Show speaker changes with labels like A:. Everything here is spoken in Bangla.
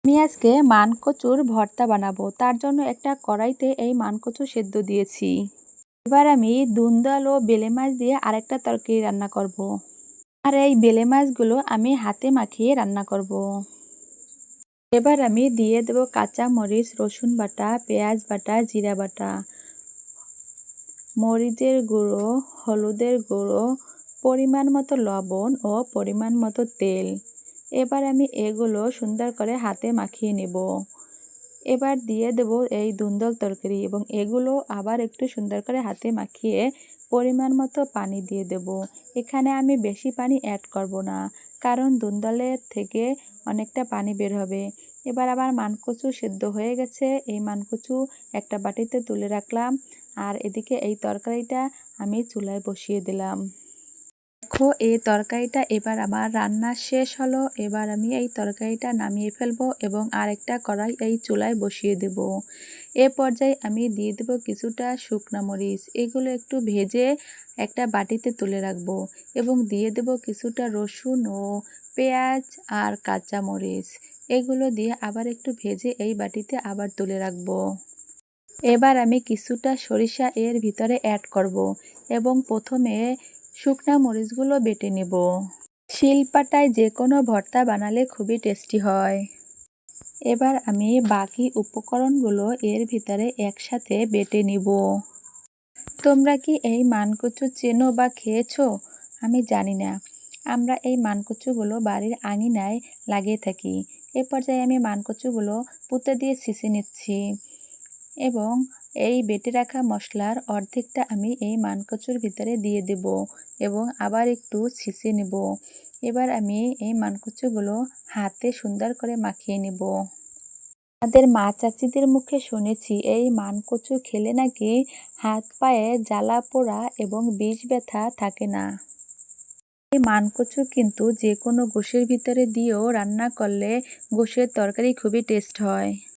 A: আমি আজকে মানকচুর ভর্তা বানাবো। তার জন্য একটা কড়াইতে এই মানকচু সেদ্ধ দিয়েছি। এবার আমি দুন্দাল ও বেলে মাছ দিয়ে আরেকটা তরকারি রান্না করব। আর এই বেলে মাছগুলো আমি হাতে মাখিয়ে রান্না করব। এবার আমি দিয়ে দেব কাঁচা মরিচ, রসুন বাটা, পেঁয়াজ বাটা, জিরা বাটা, মরিচের গুঁড়ো, হলুদের গুঁড়ো, পরিমাণ মতো লবণ ও পরিমাণ মতো তেল। এবার আমি এগুলো সুন্দর করে হাতে মাখিয়ে নেব। এবার দিয়ে দেব এই দুন্দল তরকারি এবং এগুলো আবার একটু সুন্দর করে হাতে মাখিয়ে পরিমাণ মতো পানি দিয়ে দেব। এখানে আমি বেশি পানি অ্যাড করব না, কারণ দুন্দলের থেকে অনেকটা পানি বের হবে। এবার আবার মানকচু সেদ্ধ হয়ে গেছে। এই মানকচু একটা বাটিতে তুলে রাখলাম, আর এদিকে এই তরকারিটা আমি চুলায় বসিয়ে দিলাম। দেখো, এই তরকারিটা এবার আমার রান্না শেষ হলো। এবার আমি এই তরকারিটা নামিয়ে ফেলবো এবং আরেকটা কড়াই এই চুলায় বসিয়ে দেব। এ পর্যায়ে আমি দিয়ে দেব কিছুটা শুকনা মরিচ। এগুলো একটু ভেজে একটা বাটিতে তুলে রাখবো এবং দিয়ে দেব কিছুটা রসুন ও পেঁয়াজ আর কাঁচা মরিচ। এগুলো দিয়ে আবার একটু ভেজে এই বাটিতে আবার তুলে রাখবো। এবার আমি কিছুটা সরিষা এর ভিতরে অ্যাড করব এবং প্রথমে শুকনা মরিচগুলো বেটে নেব। শিলপাটায় যে কোনো ভর্তা বানালে খুবই টেস্টি হয়। এবার আমি বাকি উপকরণগুলো এর ভিতরে একসাথে বেটে নিব। তোমরা কি এই মানকচু চেনো বা খেয়েছো? আমি জানি না। আমরা এই মানকচুগুলো বাড়ির আঙিনায় লাগিয়ে থাকি। এ পর্যায়ে আমি মানকচুগুলো পুঁতে দিয়ে ছেঁচে নিচ্ছি এবং এই বেটে রাখা মশলার অর্ধেকটা আমি এই মানকচুর ভিতরে দিয়ে দেব এবং আবার একটু ছেঁচে নেব। এবার আমি এই মানকচুগুলো হাতে সুন্দর করে মাখিয়ে নেব। আমাদের মা চাচিদের মুখে শুনেছি এই মানকচু খেলে নাকি হাত পায়ে জ্বালা পোড়া এবং বিষ ব্যথা থাকে না। এই মানকচু কিন্তু যে কোনো গোশের ভিতরে দিয়েও রান্না করলে গোশের তরকারি খুবই টেস্ট হয়।